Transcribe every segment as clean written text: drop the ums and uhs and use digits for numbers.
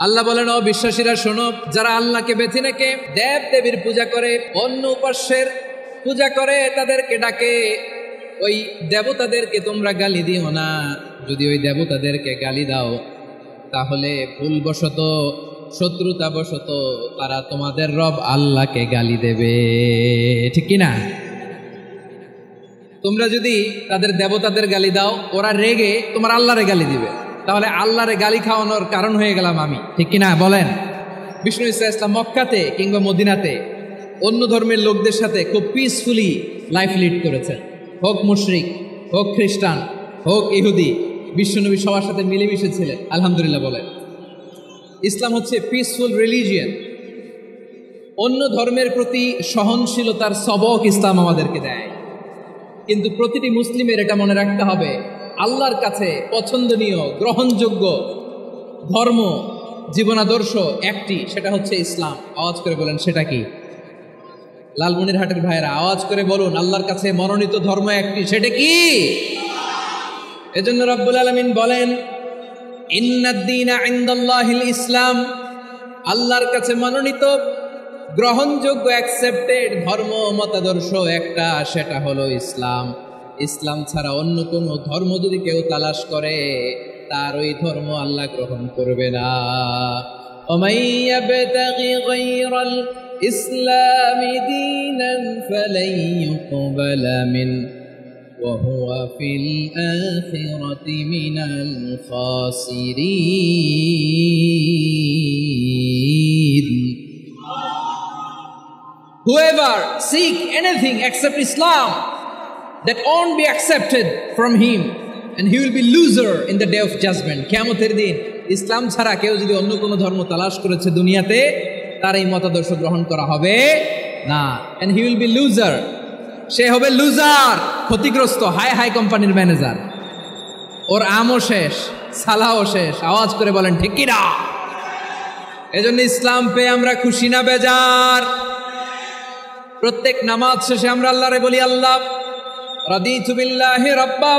আল্লাহ বলেন, ও বিশ্বাসীরা শোনো, যারা আল্লাহকে বেছে নেকে দেব দেবীর পূজা করে, অন্য উপাস্যের পূজা করে, তাদেরকে ডাকে, ওই দেবতাদেরকে তোমরা গালি দিও না। যদি ওই দেবতাদেরকে গালি দাও তাহলে ভুলবশত, শত্রুতাবশত তারা তোমাদের রব আল্লাহকে গালি দেবে, ঠিক কিনা? তোমরা যদি তাদের দেবতাদের গালি দাও, ওরা রেগে তোমার আল্লাহরে গালি দিবে, তাহলে আল্লাহরে গালি খাওয়ানোর কারণ হয়ে গেলাম আমি, ঠিক কিনা বলেন? বিষ্ণু ঈসা ইসলাম মক্কাতে কিংবা মদিনাতে অন্য ধর্মের লোকদের সাথে খুব পিসফুলি লাইফ লিড করেছেন। হোক মুশরিক, হোক খ্রিস্টান, হোক ইহুদি, বিশ্বনবী সবার সাথে মিলেমিশে ছিলেন। আলহামদুলিল্লাহ বলেন। ইসলাম হচ্ছে পিসফুল রিলিজিয়ান। অন্য ধর্মের প্রতি সহনশীলতার সবক ইসলাম আমাদেরকে দেয়। কিন্তু প্রতিটি মুসলিমের এটা মনে রাখতে হবে, আল্লাহর কাছে পছন্দনীয়, গ্রহণযোগ্য ধর্ম, জীবনাদর্শ একটি, সেটা হচ্ছে ইসলাম। আওয়াজ করে বলেন, সেটা কি? লালমনিরহাটের ভাইয়েরা আওয়াজ করে বলুন, আল্লাহর কাছে মনোনীত ধর্ম একটি, সেটা কি? এজন্য রব্বুল আলামিন বলেন, ইন্নাদ-দীনা ইনদাল্লাহিল ইসলাম, আল্লাহর কাছে মনোনীত, গ্রহণযোগ্য, অ্যাকসেপ্টেড ধর্ম, মতাদর্শ একটা, সেটা হলো ইসলাম। ইসলাম ছাড়া অন্য কোনো ধর্ম যদি কেউ তালাশ করে, তার ওই ধর্ম আল্লাহ গ্রহণ করবে না। ওমাই ইয়াবতাগি গায়রাল ইসলামি দীনান ফালাই ইউকবালা মিন ওয়া হুয়া ফিল আখিরাতি মিনাল খাসিরিন। Whoever seek anything except Islam, that won't be accepted from him, and he will be loser in the day of judgment. কিয়ামতের দিন ইসলাম ছাড়া কেউ যদি অন্য কোনো ধর্ম তালাশ করেছে দুনিয়াতে, তার এই মতাদর্শ গ্রহণ করা হবে না, and he will be loser, সে হবে লুজার, ক্ষতিগ্রস্ত, হাই হাই কোম্পানির ম্যানেজার, ওর আমও শেষ, সালাও শেষ। আওয়াজ করে বলেন, ঠিক কি না? এজন্য ইসলাম পেয়ে আমরা খুশি না বেজার? প্রত্যেক নামাজ শেষে আমরা আল্লাহরে বলি, আল্লাহ রাদিতু বিল্লাহি রাব্বা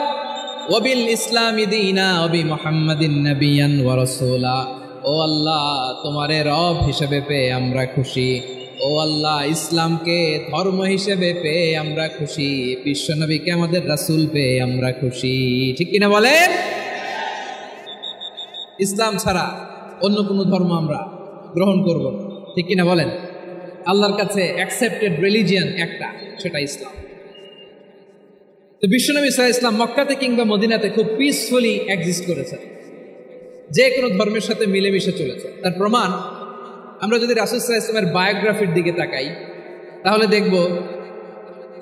ওয়া বিল ইসলামি দীনা ওয়া বি মুহাম্মাদিন নাবিয়ান ওয়া রাসূলা। ও আল্লাহ, তোমারে রব হিসেবে পেয়ে আমরা খুশি। ও আল্লাহ, ইসলামকে ধর্ম হিসেবে পেয়ে আমরা খুশি। বিশ্বনবীকে আমাদের রাসূল পেয়ে আমরা খুশি, ঠিক কিনা বলেন? ইসলাম ছাড়া অন্য কোনো ধর্ম আমরা গ্রহণ করব না, ঠিক কিনা বলেন? আল্লাহর কাছে অ্যাকসেপ্টেড রিলিজিয়ান একটা, সেটা ইসলাম। তো বিশ্বনবী সাল্লাল্লাহু আলাইহি ওয়াসাল্লাম মক্কাতে কিংবা মদিনাতে খুব পিসফুলি এক্সিস্ট করেছেন, যে কোনো ধর্মের সাথে মিলেমিশে চলেছে। তার প্রমাণ আমরা যদি রাসূল সাল্লাল্লাহু আলাইহি ওয়াসাল্লামের বায়োগ্রাফির দিকে তাকাই, তাহলে দেখব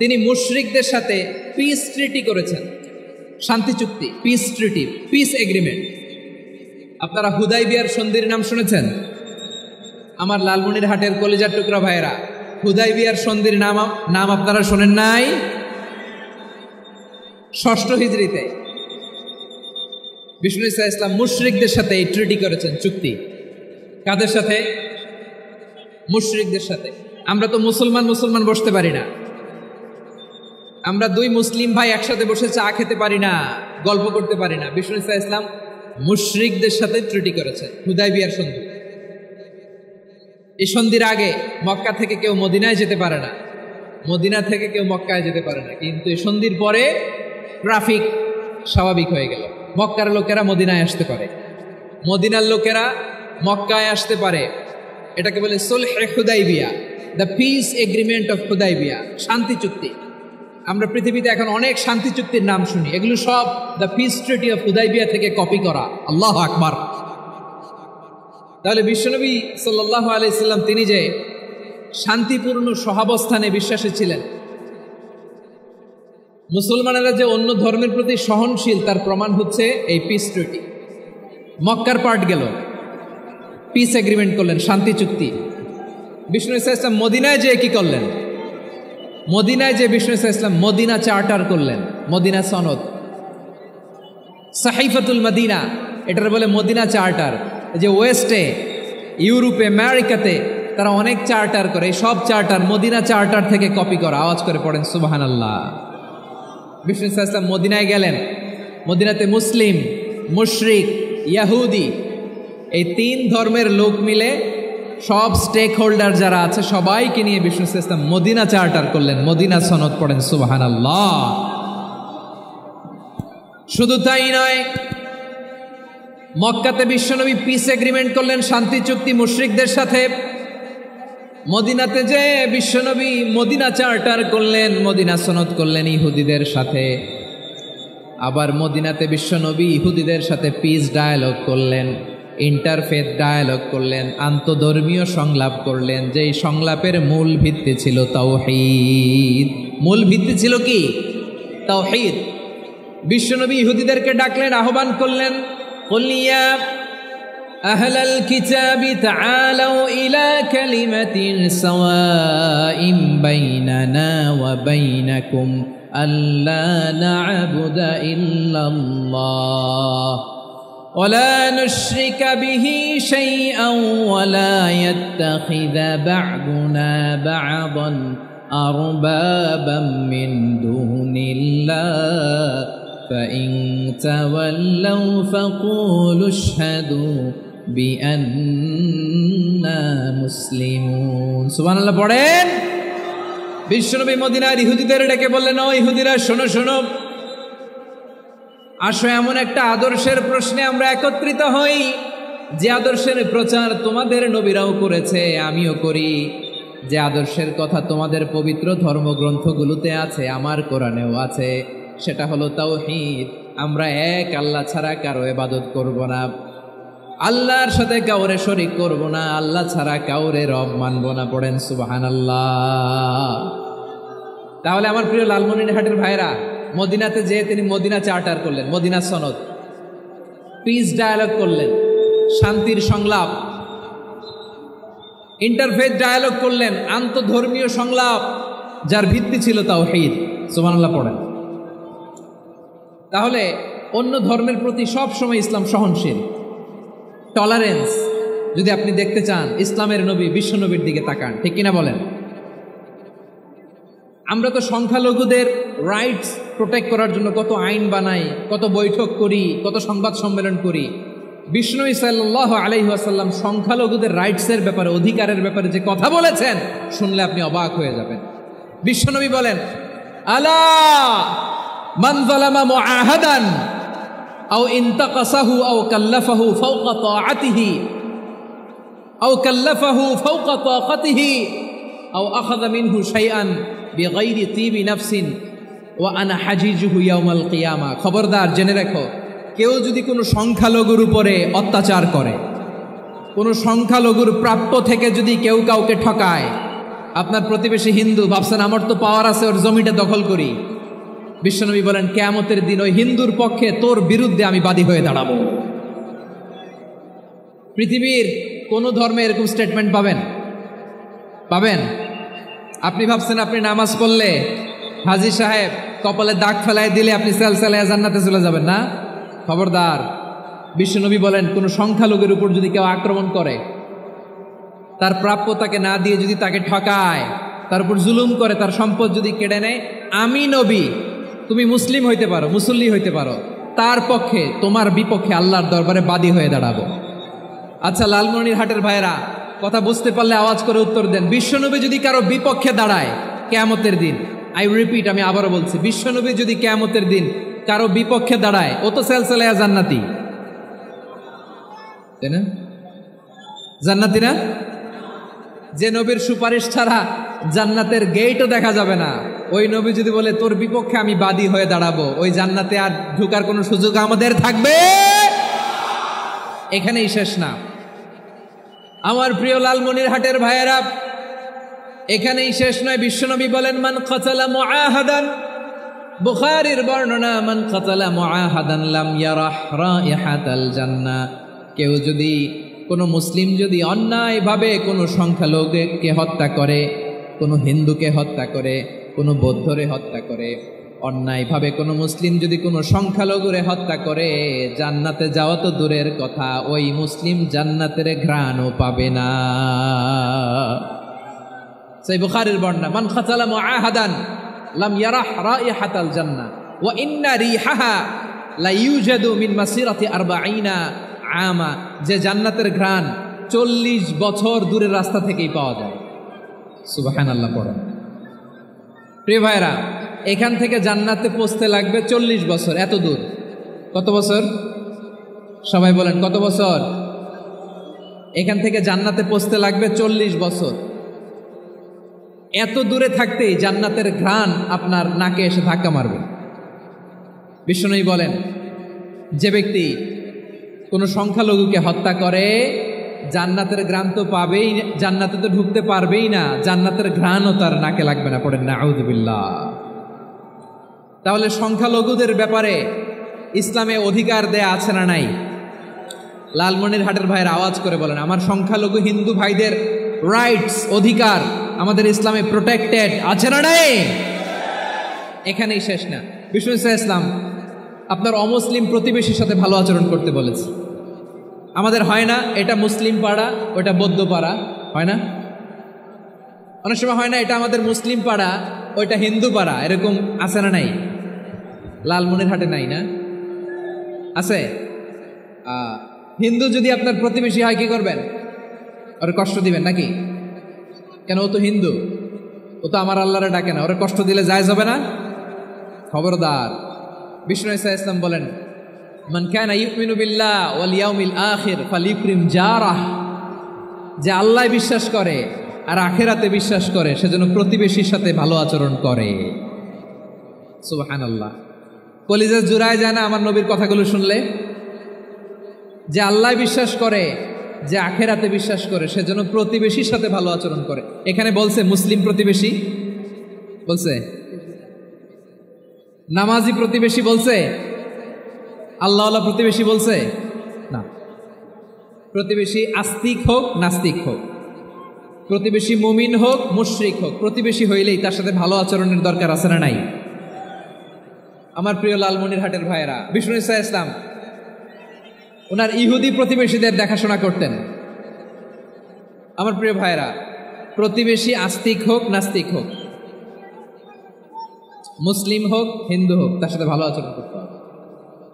তিনি মুশরিকদের সাথে পিস ট্রিটি করেছেন, শান্তি চুক্তি, পিস ট্রিটি, পিস এগ্রিমেন্ট। আপনারা হুদাইবিয়ার সন্ধির নাম শুনেছেন? আমার লালমনিরহাটের কলিজার টুকরা ভাইয়েরা, হুদাইবিয়ার সন্ধির নাম আপনারা শোনেন নাই? 6ষ্ঠ হিজরিতে বিষ্ণু ঈসা ইসলাম মুশরিকদের সাথে এই ট্রিটি করেছেন, চুক্তি। কাদের সাথে? মুশরিকদের সাথে। আমরা তো মুসলমান বসতে পারি না, আমরা দুই মুসলিম ভাই একসাথে বসে চা খেতে পারি না, গল্প করতে পারি না। বিষ্ণু ঈসা ইসলাম মুশরিকদের সাথে ট্রিটি করেছেন, হুদাইবিয়ার সন্ধি। এই সন্ধির আগে মক্কা থেকে কেউ মদিনায় যেতে পারে না, মদিনা থেকে কেউ মক্কায় যেতে পারে না। কিন্তু এই সন্ধির পরে ট্রাফিক স্বাভাবিক হয়ে গেল, মক্কার লোকেরা মদিনায় আসতে পারে, মদিনার লোকেরা মক্কায় আসতে পারে। এটাকে বলে সুলহে Hudaibiya, the peace agreement of Hudaibiya, শান্তি চুক্তি। আমরা পৃথিবীতে এখন অনেক শান্তি চুক্তির নাম শুনি, এগুলো সব the piece treaty of Hudaibiya থেকে কপি করা। আল্লাহু আকবার। তাহলে বিশ্বনবী সাল্লাল্লাহু আলাইহি সাল্লাম তিনি যে শান্তিপূর্ণ সহাবস্থানে বিশ্বাসী ছিলেন, মুসলমানেরা যে অন্য ধর্মের প্রতি সহনশীল, তার প্রমাণ হচ্ছে এই পিস ট্রিটি। মক্কার পার্ট গেল, পিস এগ্রিমেন্ট করলেন, শান্তি চুক্তি। বিষ্ণু ঈসা ইসলাম মদিনায় যে কি করলেন? মদিনায় যে বিষ্ণু ঈসা ইসলাম মদিনা চার্টার করলেন, মদিনা সনদ, সাহিফাতুল মদিনা, এটার বলে মদিনা চার্টার। যে ওয়েস্টে, ইউরোপে, আমেরিকাতে তারা অনেক চার্টার করে, এই সব চার্টার মদিনা চার্টার থেকে কপি করা। আওয়াজ করে পড়েন সুবহানাল্লাহ। বিষ্ণু ঈসা ইসলাম মদিনায় গেলেন, মদিনাতে মুসলিম, মুশরিক, ইয়াহুদি এই তিন ধর্মের লোক মিলে সব স্টেক হোল্ডার যারা আছে সবাইকে নিয়ে বিষ্ণু ইসলাম মদিনা চার্টার করলেন, মদিনা সনদ পড়েন সুবহানাল্লাহ। শুধু তাই নয়, মক্কাতে বিশ্বনবী পিস এগ্রিমেন্ট করলেন, শান্তি চুক্তি মুশরিকদের সাথে। মদিনাতে যে বিশ্বনবী মদিনা চার্টার করলেন, মদিনা সনদ করলেন ইহুদিদের সাথে। আবার মদিনাতে বিশ্বনবী ইহুদিদের সাথে পিস ডায়ালগ করলেন, ইন্টারফেথ ডায়ালগ করলেন, আন্তধর্মীয় সংলাপ করলেন, যেই সংলাপের মূল ভিত্তি ছিল তাওহীদ। মূল ভিত্তি ছিল কি? তাওহীদ। বিশ্বনবী ইহুদিদেরকে ডাকলেন, আহ্বান করলেন, কুল ইয়া আহলাল কিতাবি তাআলাউ ইলা কালিমাতিন সাওয়াইন বাইনানা ওয়া বাইনাকুম আল্লা না'বুদা ইল্লাল্লাহ ওয়ালা নুশরিকা বিহি শাইআন ওয়ালা ইয়াত্তাখিযা বা'দুনা বা'দান আরবাবাম মিন দুনিল্লাহ فإن تولوا فقولوا اشهدوا بأننا مسلمون সুবহানাল্লাহ পড়েন। বিশ্বনবী মদিনার ইহুদিদের ডেকে বললেন, ও ইহুদিরা শোনো শোনো, আসো এমন একটা আদর্শের প্রশ্নে আমরা একত্রিত হই যে আদর্শের প্রচার তোমাদের নবীরাও করেছে, আমিও করি। যে আদর্শের কথা তোমাদের পবিত্র ধর্মগ্রন্থগুলোতে আছে, আমার কোরআনেও আছে, সেটা হলো তাওহীদ। আমরা এক আল্লাহ ছাড়া কারো ইবাদত করব না, আল্লাহর সাথে কাউরে শরীক করব না, আল্লাহ ছাড়া কাউরে রব মানব না। পড়েন সুবহানাল্লাহ। তাহলে আমার প্রিয় লালমনিরহাটের ভাইরা, মদিনাতে যেয়ে তিনি মদিনা চার্টার করলেন, মদিনা সনদ, পিস ডায়ালগ করলেন, শান্তির সংলাপ, ইন্টারফেথ ডায়ালগ করলেন, আন্তধর্মীয় সংলাপ যার ভিত্তি ছিল তাওহীদ। সুবহানাল্লাহ পড়েন। তাহলে অন্য ধর্মের প্রতি সব সময় ইসলাম সহনশীল, টলারেন্স। যদি আপনি দেখতে চান ইসলামের নবী বিশ্বনবীর দিকে তাকান, ঠিক কিনা বলেন? আমরা তো সংখ্যালঘুদের রাইটস প্রোটেক্ট করার জন্য কত আইন বানাই, কত বৈঠক করি, কত সংবাদ সম্মেলন করি। বিশ্বনবী সাল্লাল্লাহু আলাইহি ওয়াসাল্লাম সংখ্যালঘুদের রাইটসের ব্যাপারে, অধিকারের ব্যাপারে যে কথা বলেছেন, শুনলে আপনি অবাক হয়ে যাবেন। বিশ্বনবী বলেন, আলা মান যালামা মুআহাদান আও ইনতাকাসাহু আও কাল্লাফাহু ফাওকা তাআতিহি আও কাল্লাফাহু ফাওকা তাকাতিহি আও আখাযা মিনহু শাইআন বিগাইরি তিবি নাফসিন ওয়া আনা হাজিজুহু ইয়াউমাল কিয়ামা। খবরদার, জেনে রাখো, কেউ যদি কোনো সংখ্যালঘুর উপরে অত্যাচার করে, কোনো সংখ্যালঘুর প্রাপ্য থেকে যদি কেউ কাউকে ঠকায়, আপনার প্রতিবেশী হিন্দু, ভাবছেন আমার তো পাওয়ার আছে, ওর জমিটা দখল করি। বিশ্বনবী বলেন, কিয়ামতের দিন ওই হিন্দুর পক্ষে তোর বিরুদ্ধে আমি বাদী হয়ে দাঁড়াবো। পৃথিবীর কোন ধর্মে এরকম স্টেটমেন্ট পাবেন? পাবেন? আপনি ভাবছেন আপনি নামাজ পড়লে হাজী সাহেব কপালে দাগ ফেলায় দিলে আপনি সেলসেলায় জান্নাতে চলে যাবেন না? খবরদার। বিশ্বনবী বলেন, কোন সংখ্যালঘুর উপর যদি কেউ আক্রমণ করে, তার প্রাপ্য তাকে না দিয়ে যদি তাকে ঠকায়, তার উপর জুলুম করে, তার সম্পদ যদি কেড়ে নেয়, আমি নবী, তুমি মুসলিম হইতে পারো, মুসল্লি হইতে পারো, তার পক্ষে, তোমার বিপক্ষে আল্লাহর দরবারে বাদী হয়ে দাঁড়াবো। আচ্ছা লালমনিরহাটের ভাইরা, কথা বুঝতে পারলে আওয়াজ করে উত্তর দেন। বিশ্বনবী যদি কারো বিপক্ষে দাঁড়ায় কিয়ামতের দিন, আই রিপিট, আমি আবারও বলছি, বিশ্বনবী যদি কিয়ামতের দিন কারো বিপক্ষে দাঁড়ায়, ও তো সেলসেলায়া জান্নাতি, তাই না? জান্নাতি না? যে নবীর সুপারিশ ছাড়া জান্নাতের গেটও দেখা যাবে না, ওই নবী যদি বলে তোর বিপক্ষে আমি বাদী হয়ে দাঁড়াবো, ওই জান্নাতে আর ঢোকার কোনো সুযোগ আমাদের থাকবে? এখানেই শেষ না আমার প্রিয় লালমনিরহাটের ভাইয়েরা, এখানেই শেষ নয়। বিশ্বনবী বলেন, মান কাতালা মুআহাদান, বুখারীর বর্ণনা, মান কাতালা মুআহাদান লাম ইয়ারাহ রাইহাতাল জান্নাহ। কেউ যদি, কোনো মুসলিম যদি অন্যায়ভাবে কোনো সংখ্যালঘুকে হত্যা করে, কোনো হিন্দুকে হত্যা করে, কোনো বৌদ্ধরে হত্যা করে, অন্যায়ভাবে কোনো মুসলিম যদি কোনো সংখ্যালঘুরে হত্যা করে, জান্নাতে যাওয়া তো দূরের কথা, ওই মুসলিম জান্নাতের ঘ্রাণও পাবে না। সেই বুখারীর বর্ণনা, মান কাতালা মুআহাদান লাম ইয়ারাহ রাইহাতাল জান্নাহ ওয়া ইন্না রিহাহা লা ইউজাদু মিন মাসিরাতি 40 আমা, যে জান্নাতের ঘ্রাণ 40 বছর দূরের রাস্তা থেকেই পাওয়া যায়। সুবহানাল্লাহ পড়েন। প্রিয় ভাইরা, এখান থেকে জান্নাতে পৌঁছতে লাগবে 40 বছর। এত দূর, কত বছর? সবাই বলেন কত বছর? এখান থেকে জান্নাতে পৌঁছতে লাগবে 40 বছর। এত দূরে থাকতেই জান্নাতের ঘ্রাণ আপনার নাকে এসে ধাক্কা মারবে। বিষ্ণুই বলেন, যে ব্যক্তি কোনো সংখ্যালঘুকে হত্যা করে জান্নাতের ঘ্রাণ তো পাবেই, জান্নাতে তো ঢুকতে পারবেই না, জান্নাতের ঘ্রাণও তার নাকে লাগবে না। পড়েন না আউযুবিল্লাহ। তাহলে সংখ্যালঘুদের ব্যাপারে ইসলামে অধিকার দেয়া আছে না নাই? লালমনিরহাটের ভাইয়ের আওয়াজ করে বলেন, আমার সংখ্যালঘু হিন্দু ভাইদের রাইটস, অধিকার আমাদের ইসলামে প্রোটেক্টেড আছে না নাই? এখানেই শেষ না। বিষ্ণু ইসলাম আপনার অমুসলিম প্রতিবেশীর সাথে ভালো আচরণ করতে বলেছে। আমাদের হয় না, এটা মুসলিম পাড়া ওটা বৌদ্ধ পাড়া, হয় না? অনেক সময় হয় না, এটা আমাদের মুসলিম পাড়া ওইটা হিন্দু পাড়া, এরকম আছে না নাই? লালমনিরহাটে নাই না? আছে। হিন্দু যদি আপনার প্রতিবেশী হয় কি করবেন? ওরে কষ্ট দিবেন নাকি? কেন? ও তো হিন্দু, ও তো আমার আল্লাহরে ডাকে না, ওরে কষ্ট দিলে জায়েজ হবে না? খবরদার। বিষ্ণু ইসলাম বলেন, মান কানা ইউমিনু বিল্লাহ ওয়াল ইয়াউমিল আখির ফালিউকরিম জারাহ, যে আল্লাহ বিশ্বাস করে আর আখিরাতে বিশ্বাস করে সেজন্য প্রতিবেশীর সাথে ভালো আচরণ করে। সুবহানাল্লাহ। কলিজা জুড়ায় যায় না আমার নবীর কথাগুলো শুনলে? যে আল্লাহ বিশ্বাস করে, যে আখিরাতে বিশ্বাস করে সেজন্য প্রতিবেশীর সাথে ভালো আচরণ করে। এখানে বলছে মুসলিম প্রতিবেশী বলছে, নামাজি প্রতিবেশী বলছে, আল্লাহওয়ালা প্রতিবেশী বলছে না। প্রতিবেশী আস্তিক হোক নাস্তিক হোক, প্রতিবেশী মুমিন হোক মুশরিক হোক, প্রতিবেশী হইলেই তার সাথে ভালো আচরণের দরকার আছে না নাই? আমার প্রিয় লালমনিরহাটের ভাইয়েরা, বিষ্ণু ইসলাম ওনার ইহুদি প্রতিবেশীদের দেখাশোনা করতেন। আমার প্রিয় ভাইয়েরা, প্রতিবেশী আস্তিক হোক নাস্তিক হোক, মুসলিম হোক হিন্দু হোক, তার সাথে ভালো আচরণ করতে হবে।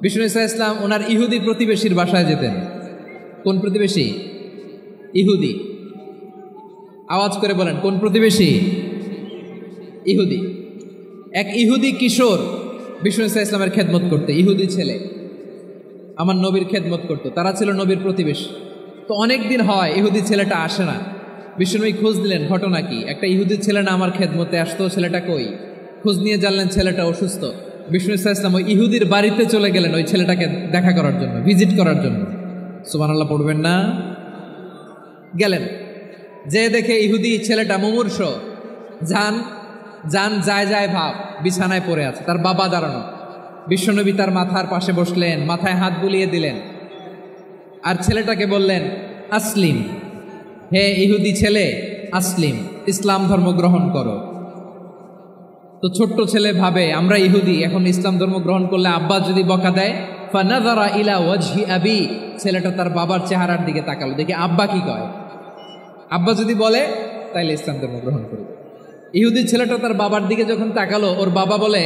বিষ্ণু ইসলাম ওনার ইহুদি প্রতিবেশীর বাসায় যেতেন। কোন প্রতিবেশী? ইহুদি। আওয়াজ করে বলেন, কোন প্রতিবেশী? ইহুদি। এক ইহুদি কিশোর বিষ্ণু ইসলামের খেদমত করতে, ইহুদি ছেলে আমার নবীর খেদমত করতো, তারা ছিল নবীর প্রতিবেশী। তো অনেক দিন হয় ইহুদি ছেলেটা আসে না। বিষ্ণুনবী খোঁজ দিলেন, ঘটনা কি? একটা ইহুদি ছেলে না আমার খেদমতে আসতো, ছেলেটা কই? খোঁজ নিয়ে জানলেন ছেলেটা অসুস্থ। বিষ্ণু ইসলাম ওই ইহুদির বাড়িতে চলে গেলেন ওই ছেলেটাকে দেখা করার জন্য, ভিজিট করার জন্য। সুবহানাল্লাহ পড়বেন না? গেলেন, যে দেখে ইহুদি ছেলেটা মুমূর্ষ, যান যায় যায় ভাব, বিছানায় পড়ে আছে, তার বাবা দাঁড়ানো। বিশ্বনবী তার মাথার পাশে বসলেন, মাথায় হাত বুলিয়ে দিলেন, আর ছেলেটাকে বললেন, আসলিম, হে ইহুদি ছেলে, আসলিম, ইসলাম ধর্ম গ্রহণ করো। তো ছোট্ট ছেলে ভাবে আমরা ইহুদি, এখন ইসলাম ধর্ম গ্রহণ করলে আব্বা যদি বকা দেয়, ফানাযারা ইলা ওয়াজহি আবি, ছেলেটা তার বাবার চেহারার দিকে তাকালো, দেখি আব্বা কি কয়। আব্বা যদি বলে তাইলে ইসলাম ধর্ম গ্রহণ করবে। ইহুদি ছেলেটা তার বাবার দিকে যখন তাকালো, ওর বাবা বলে,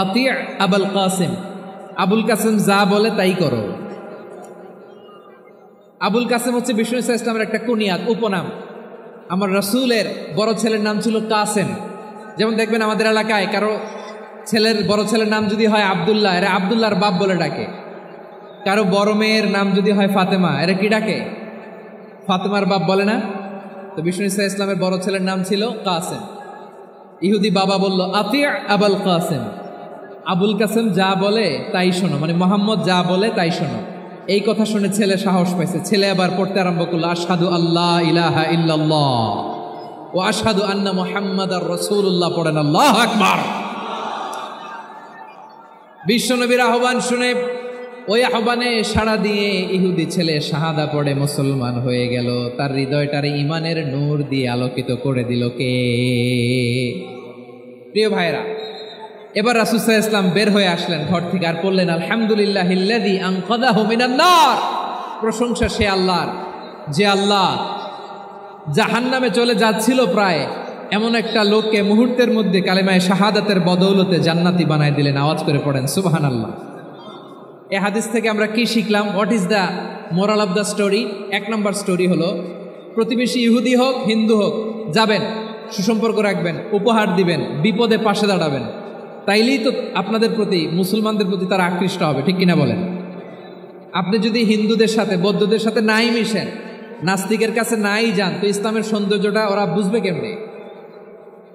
আতি আবুল কাসিম, আবুল কাসিম যা বলে তাই করো। আবুল কাসিম হচ্ছে বিষ্ণু ইসলামের একটা কুনিয়াত, উপনাম। আমার রাসূলের বড় ছেলের নাম ছিল কাসেম। যেমন দেখবেন আমাদের এলাকায় কারো ছেলের বড় ছেলের নাম যদি হয় আব্দুল্লাহ, এরা আব্দুল্লাহর বাপ বলে ডাকে। কারো বড় মেয়ের নাম যদি হয় ফাতেমা, এরা কি ডাকে? ফাতেমার বাপ বলে না? তো বিষ্ণু ইসলামের বড় ছেলের নাম ছিল কাসেম। ইহুদি বাবা বলল, আতি আবুল কাসেম, আবুল কাসেম যা বলে তাই শোনো, মানে মোহাম্মদ যা বলে তাই শোনো। এই কথা শুনে ছেলে সাহস পাইছে, ছেলে আবার পড়তে আরম্ভ করলো, আশহাদু আল্লাহ ইলাহা ইল্লাল্লাহ ও আশহাদু আন্না মুহাম্মাদার রাসূলুল্লাহ। পড়েন আল্লাহু আকবার। বিশ্বনবীর আহ্বান শুনে ওই আহ্বানে সাড়া দিয়ে ইহুদি ছেলে শাহাদা পড়ে মুসলমান হয়ে গেল। তার হৃদয়টার ইমানের নূর দিয়ে আলোকিত করে দিল কে? প্রিয় ভাইরা, এবার রাসূল সাল্লাল্লাহু আলাইহি ওয়াসাল্লাম বের হয়ে আসলেন ঘর থেকে, আর বললেন, আলহামদুলিল্লাহিল্লাযী আনকাযাহু মিনান নার, প্রশংসা সে আল্লাহর যে আল্লাহ জাহান্নামে চলে যাচ্ছিল প্রায় এমন একটা লোককে মুহূর্তের মধ্যে কালেমায়ে শাহাদাতের বদৌলতে জান্নাতি বানায় দিলেন। আওয়াজ করে পড়েন সুবহানাল্লাহ। এই হাদিস থেকে আমরা কি শিখলাম? What is the moral of the story? 1 number story হলো, প্রতিবেশী ইহুদি হোক হিন্দু হোক, যাবেন, সুসম্পর্ক রাখবেন, উপহার দিবেন, বিপদে পাশে দাঁড়াবেন, তাইলেই তো আপনাদের প্রতি, মুসলমানদের প্রতি তারা আকৃষ্ট হবে, ঠিক কিনা বলেন? আপনি যদি হিন্দুদের সাথে বৌদ্ধদের সাথে নাই মিশেন, নাস্তিকের কাছে নাই যান, তো ইসলামের সৌন্দর্যটা ওরা বুঝবে কেমনে?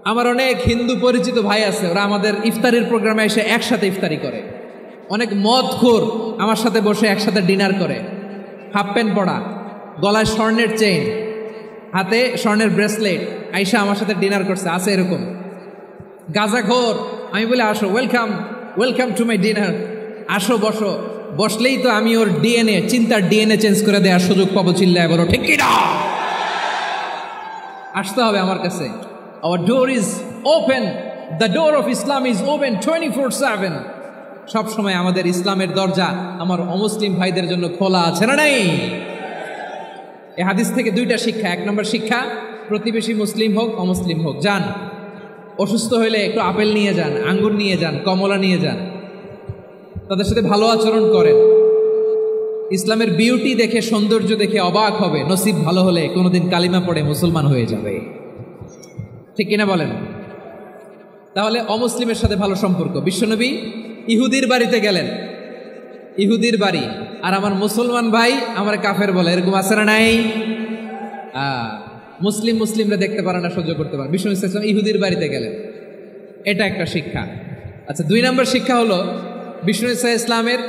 আমার অনেক হিন্দু পরিচিত ভাই আছে, ওরা আমাদের ইফতারির প্রোগ্রামে এসে একসাথে ইফতারি করে। অনেক মদখোর আমার সাথে বসে একসাথে ডিনার করে, হাফ প্যান্ট পরা, গলায় স্বর্ণের চেইন, হাতে স্বর্ণের ব্রেসলেট, আইসা আমার সাথে ডিনার করছে, আছে এরকম। গাঁজাখোর, আমি বলে আসো, welcome welcome to my dinner, আসো বসো, বসলেই তো আমি ওর ডিএনএ, চিন্তার ডিএনএ চেঞ্জ করে দেওয়ার সুযোগ পাবো, চিল্লায় বলো ঠিক কিনা? আসতে হবে আমার কাছে। Our door is open, the door of Islam is open 24/7। সব সময় আমাদের ইসলামের দরজা আমার অমুসলিম ভাইদের জন্য খোলা আছে না নাই? এই হাদিস থেকে 2টা শিক্ষা। 1 নম্বর শিক্ষা, প্রতিবেশী মুসলিম হোক অমুসলিম হোক, যান, অসুস্থ হইলে একটু আপেল নিয়ে যান, আঙ্গুর নিয়ে যান, কমলা নিয়ে যান, তাদের সাথে ভালো আচরণ করেন। ইসলামের বিউটি দেখে, সৌন্দর্য দেখে অবাক হবে, নসিব ভালো হলে কোনোদিন কালিমা পড়ে মুসলমান হয়ে যাবে, ঠিক কিনা বলেন? তাহলে অমুসলিমের সাথে ভালো সম্পর্ক। বিশ্বনবী ইহুদির বাড়িতে গেলেন, ইহুদির বাড়ি, আর আমার মুসলমান ভাই আমার কাফের বলে, এরকম আছে না নাই? মুসলিমরা দেখতে পারে না, সহ্য করতে পারে। বিশ্বনবী সাল্লাল্লাহু আলাইহি ওয়াসাল্লাম ইহুদির বাড়িতে গেলেন, এটা একটা শিক্ষা। আচ্ছা, 2 নম্বর শিক্ষা হলো, বিশ্বনবী সাল্লাল্লাহু আলাইহি ওয়াসাল্লামের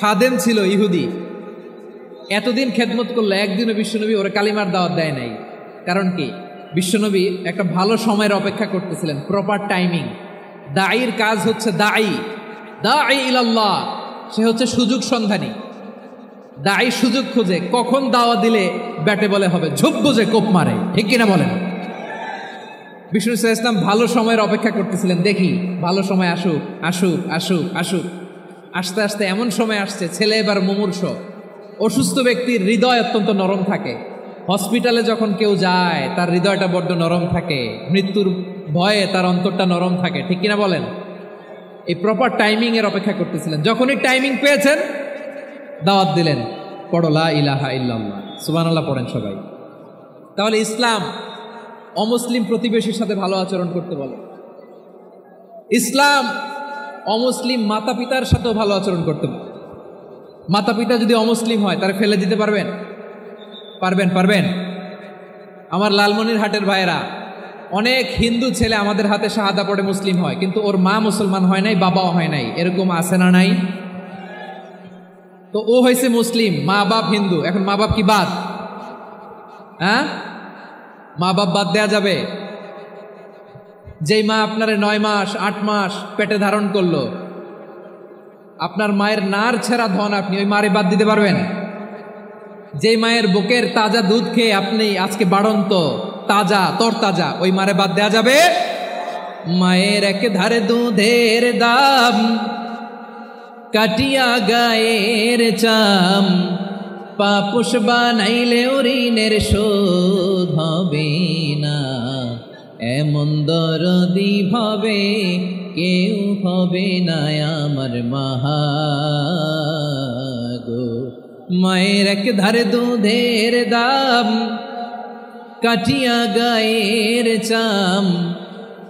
খাদেম ছিল ইহুদি, এতদিন খেদমত করলো, একদিনও বিশ্বনবী ওরা কালিমার দাওয়াত দেয় নাই। কারণ কি? বিশ্বনবী একটা ভালো সময়ের অপেক্ষা করতেছিলেন, প্রপার টাইমিং। দাঈর কাজ হচ্ছে দাঈ ইলাল্লাহ, সে হচ্ছে সুযোগ সন্ধানী। দাঈ সুযোগ খুঁজে, কখন দাওয়া দিলে ব্যাটে বলে হবে, ঝোপ বুঝে কোপ মারে, ঠিক কিনা বলেন? বিষ্ণু সাল্লাল্লাহু আলাইহি ওয়াসাল্লাম ভালো সময়ের অপেক্ষা করতেছিলেন, দেখি ভালো সময় আসুক আসুক আসুক আসুক। আস্তে আস্তে এমন সময় আসছে, ছেলে এবার মুমূর্ষ, অসুস্থ ব্যক্তির হৃদয় অত্যন্ত নরম থাকে। হসপিটালে যখন কেউ যায় তার হৃদয়টা বড্ড নরম থাকে, মৃত্যুর ভয়ে তার অন্তরটা নরম থাকে, ঠিক কিনা বলেন? এই প্রপার টাইমিং এর অপেক্ষা করতেছিলেন। যখনই টাইমিং পেয়েছেন, দাওয়াত দিলেন, পড়ো লা ইলাহা ইল্লাল্লাহ, সুবহানাল্লাহ পড়েন সবাই। তাহলে ইসলাম অমুসলিম প্রতিবেশীর সাথে ভালো আচরণ করতে বলে। ইসলাম অমুসলিম মাতা পিতার সাথেও ভালো আচরণ করতে বলে। মাতা পিতা যদি অমুসলিম হয়, তারা ফেলে দিতে পারবেন? পারবেন? আমার লালমনিরহাটের ভাইয়েরা, অনেক হিন্দু ছেলে আমাদের হাতে শাহাদা পড়ে মুসলিম হয়, কিন্তু ওর মা মুসলমান হয় নাই, বাবাও হয় নাই, এরকম আছে না নাই? তো ও হয়েছে মুসলিম, মা বাপ হিন্দু, এখন মা বাপ কি বাদ? হ্যাঁ, মা বাপ বাদ দেয়া যাবে? যেই মা আপনার 9 মাস 8 মাস পেটে ধারণ করলো, আপনার মায়ের নার ছেঁড়া ধন, আপনি ওই মারে বাদ দিতে পারবেন? যেই মায়ের বুকের তাজা দুধ খেয়ে আপনি আজকে বাড়ন্ত তাজা তরতাজা, ওই মারে বাদ দেয়া যাবে? মায়ের এক ধারে দুধের দাম, কাটিয়া গায়ের চাম, পাপুষ বানাইলে ঋণের শোধ হবে না, এমন দরদি ভাবে কেউ হবে না আমার মাহাগো। মায়ের এক ধারে দুধের দাম, কাটিয়া গায়ের চাম,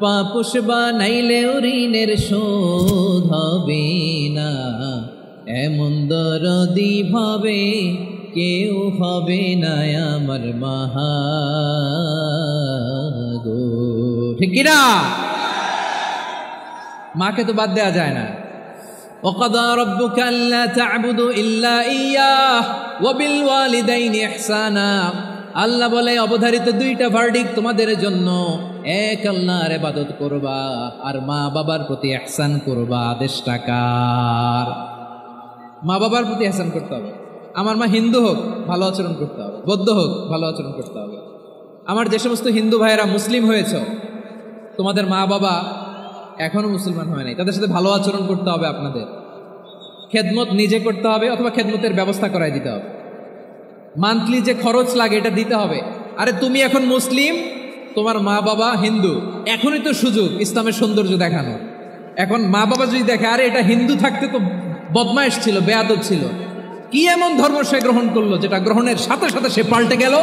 পাপুষ বানাইলে ঋণের শোধ হবে না, এমন দরদি ভাবে কেউ হবে না আমার মাহাগো, ঠিক কিনা? মাকে তো বাদ দেওয়া যায় না। وَقَضَى رَبُّكَ أَلَّا تَعْبُدُوا إِلَّا إِيَّاهُ وَبِالْوَالِدَيْنِ إِحْسَانًا। আল্লাহ বলে, অবধারিত 2টা ভার্ডিক্ট তোমাদের জন্য, এক আল্লাহর ইবাদত করবা আর মা বাবার প্রতি ইহসান করবা। আদেশটা কার? মা বাবার প্রতি ইহসান করতে হবে। আমার মা হিন্দু হোক, ভালো আচরণ করতে হবে, বৌদ্ধ হোক, ভালো আচরণ করতে হবে। আমার যে সমস্ত হিন্দু ভাইয়েরা মুসলিম হয়েছ, তোমাদের মা বাবা এখনো মুসলমান হয় নাই, তাদের সাথে ভালো আচরণ করতে হবে। আপনাদের খেদমত নিজে করতে হবে, অথবা খেদমতের ব্যবস্থা করাই দিতে হবে। মান্থলি যে খরচ লাগে এটা দিতে হবে। আরে তুমি এখন মুসলিম, তোমার মা বাবা হিন্দু, এখনই তো সুযোগ ইসলামের সৌন্দর্য দেখানো। এখন মা বাবা যদি দেখে, আরে এটা হিন্দু থাকতে তো বদমাইশ ছিল, বেয়াদব ছিল। কি এমন ধর্ম সে গ্রহণ করলো যেটা গ্রহণের সাথে সাথে সে পাল্টে গেল?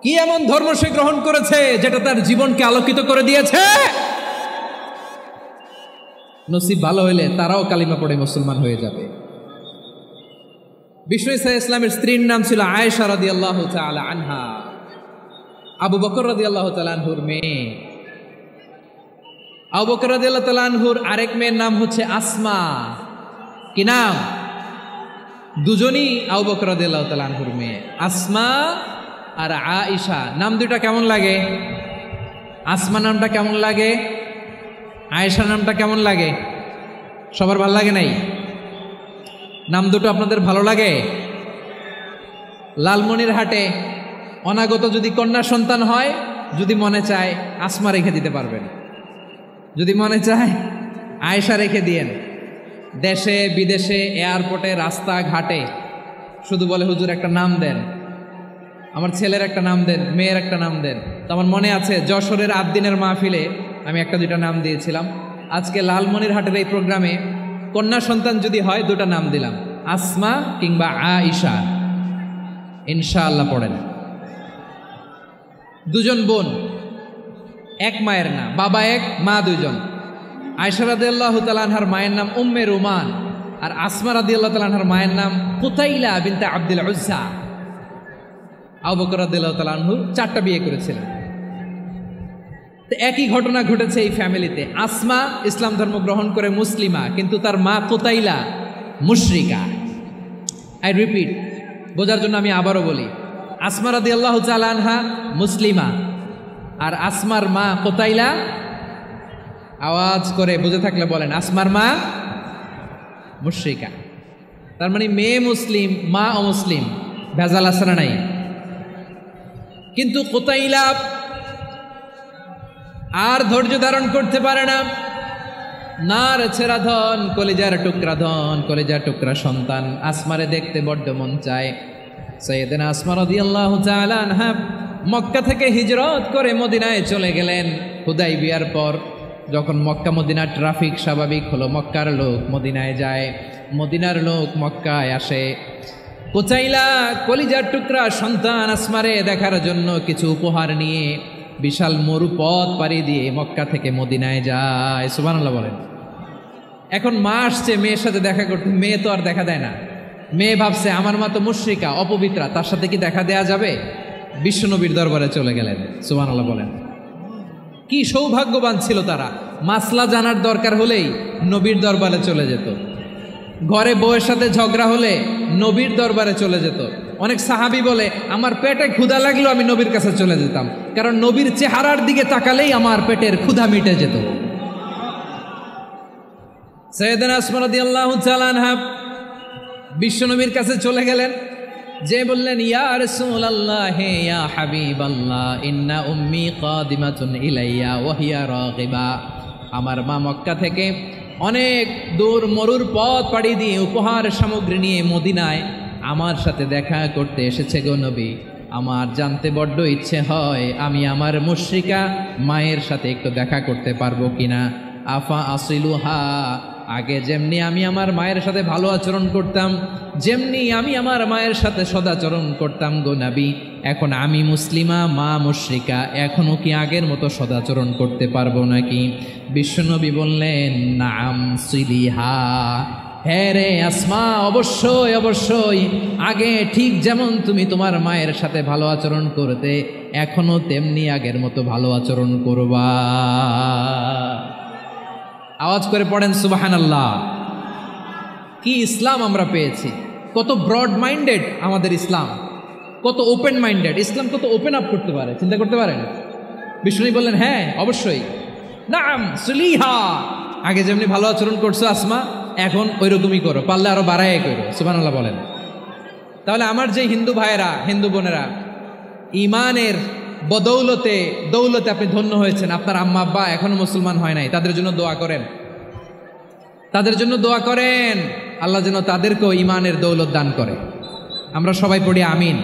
কি এমন ধর্ম সে গ্রহণ করেছে যেটা তার জীবনকে আলোকিত করে দিয়েছে? নসিব ভালো হইলে তারাও কালিমা পড়ে মুসলমান হয়ে যাবে। বিষ্ণু ইসা ইসলামের স্ত্রীর নাম ছিল আয়েশা রাদিয়াল্লাহু তাআলা আনহা, আবু বকর রাদিয়াল্লাহু তাআলা আনহুর মেয়ে। আবু বকর রাদিয়াল্লাহু তাআলা আনহুর আরেক মেয়ের নাম হচ্ছে আসমা। কি নাম? দুজনই আবু বকর রাদিয়াল্লাহু তাআলা আনহুর মেয়ে, আসমা আর আয়েশা। নাম দুটা কেমন লাগে? আসমা নামটা কেমন লাগে? আয়েশা নামটা কেমন লাগে? সবার ভালো লাগে নাই? নাম দুটো আপনাদের ভালো লাগে? লালমনিরহাটে অনাগত যদি কন্যা সন্তান হয়, যদি মনে চায় আসমা রেখে দিতে পারবেন, যদি মনে চায় আয়েশা রেখে দিয়েন। দেশে বিদেশে এয়ারপোর্টে রাস্তাঘাটে শুধু বলে হুজুর একটা নাম দেন, আমার ছেলের একটা নাম দেন, মেয়ের একটা নাম দেন। তো আমার মনে আছে যশোরের আদ্দিনের মাহফিলে আমি একটা দুইটা নাম দিয়েছিলাম। আজকে লালমনিরহাটের এই প্রোগ্রামে কন্যা সন্তান যদি হয় দুটা নাম দিলাম, আসমা কিংবা আয়েশা। ইনশাআল্লাহ পড়েন। দুজন বোন, এক মায়ের না, বাবা এক মা দুজন। আয়েশা রাদিয়াল্লাহু তাআলা আনহার মায়ের নাম উম্মে রুমান, আর আসমা রাদিয়াল্লাহু তাআলা আনহার মায়ের নাম কুতাইলা বিনতে আব্দুল উজ্জা। আবু বকর রাদিয়াল্লাহু তাআলা আনহু 4টা বিয়ে করেছিলেন। তো একই ঘটনা ঘটেছে এই ফ্যামিলিতে। আসমা ইসলাম ধর্ম গ্রহণ করে মুসলিমা, কিন্তু তার মা কুতাইলা মুশরিকা। আই রিপিট, বোঝার জন্য আমি আবারও বলি, আসমা রাদিয়াল্লাহু তাআলা আনহা মুসলিমা, আর আসমার মা কুতাইলা, আওয়াজ করে বুঝে থাকলে বলেন, আসমার মা মুশরিকা। তার মানে মেয়ে মুসলিম, মা অমুসলিম। ভেজাল আছে না নাই? কিন্তু কুতাইলা আর ধৈর্য ধারণ করতে পারে না। নার ছেড়া ধন, কলিজার টুকরা ধন, কলিজার টুকরা সন্তান আসমারে দেখতে বড্ড মন চায়। সাইয়েদানা আসমা রাদিয়াল্লাহু তাআলা আনহা মক্কা থেকে হিজরত করে মদিনায় চলে গেলেন। হুদাইবিয়ার পর যখন মক্কা মদিনার ট্রাফিক স্বাভাবিক হলো, মক্কার লোক মদিনায় যায়, মদিনার লোক মক্কায় আসে। কুতাইলা কলিজার টুকরা সন্তান আসমারে দেখার জন্য কিছু উপহার নিয়ে বিশাল মরুপথ পাড়ি দিয়ে মক্কা থেকে মদিনায় যায়। সুবহানাল্লাহ বলেন। এখন মা আসছে মেয়ের সাথে দেখা করতে, মেয়ে তো আর দেখা দেয় না। মেয়ে ভাবছে আমার মা তো মুশরিকা, অপবিত্রা, তার সাথে কি দেখা দেয়া যাবে? বিশ্বনবীর দরবারে চলে গেলেন। সুবহানাল্লাহ বলেন। কি সৌভাগ্যবান ছিল তারা, মাসলা জানার দরকার হলেই নবীর দরবারে চলে যেত। ঘরে বউয়ের সাথে ঝগড়া হলে নবীর দরবারে চলে যেত। অনেক সাহাবী বলে আমার পেটে ক্ষুধা লাগলো আমি নবীর কাছে চলে যেতাম, কারণ নবীর চেহারার দিকে তাকালেই আমার পেটের ক্ষুধা মিটে যেত। সাইয়েদানা আসমা রাদিয়াল্লাহু তাআলা আনহা বিশ্বনবীর কাছে চলে গেলেন, যে বললেন ইয়া রাসূলুল্লাহ ইয়া হাবিবাল্লাহ ইন্না উম্মি কাদিমাতুন ইলাইয়া ওয়া হিয়া রাগিবা। আমার মা মক্কা থেকে অনেক দূর মরুর পথ পাড়ি দিয়ে উপহার সামগ্রী নিয়ে মদিনায় আমার সাথে দেখা করতে এসেছে গো নবী। আমার জানতে বড্ড ইচ্ছে হয় আমি আমার মুশরিকা মায়ের সাথে একটু দেখা করতে পারবো কিনা। আফা আসিলুহা, আগে যেমনি আমি আমার মায়ের সাথে ভালো আচরণ করতাম, যেমনি আমি আমার মায়ের সাথে সদাচরণ করতাম গো নবী, এখন আমি মুসলিমা মা মুশরিকা, এখনও কি আগের মতো সদাচরণ করতে পারবো নাকি? বিশ্বনবী বললেন নাম সিলিহা, হ্যাঁ রে আসমা, অবশ্যই অবশ্যই, আগে ঠিক যেমন তুমি তোমার মায়ের সাথে ভালো আচরণ করতে এখনো তেমনি আগের মতো ভালো আচরণ করবা। আওয়াজ করে পড়েন সুবহানাল্লাহ। কি ইসলাম আমরা পেয়েছি! কত ব্রড মাইন্ডেড আমাদের ইসলাম, কত ওপেন মাইন্ডেড ইসলাম, কত ওপেন আপ করতে পারে, চিন্তা করতে পারেন। বিষ্ণু বললেন হ্যাঁ অবশ্যই, নাম সুলিহা, আগে যেমনি ভালো আচরণ করছো আসমা এখন ওই রকমই করো, পারলে আরো বাড়াই করো। সুবহানাল্লাহ বলেন। তাহলে আমার যে হিন্দু ভাইয়েরা, হিন্দু বোনেরা, ইমানের বদৌলতে দৌলতে আপনি ধন্য হয়েছেন, আপনার আম্মা আব্বা এখনো মুসলমান হয় নাই, তাদের জন্য দোয়া করেন, তাদের জন্য দোয়া করেন, আল্লাহ যেন তাদেরকেও ইমানের দৌলত দান করে। আমরা সবাই পড়ি আমিন।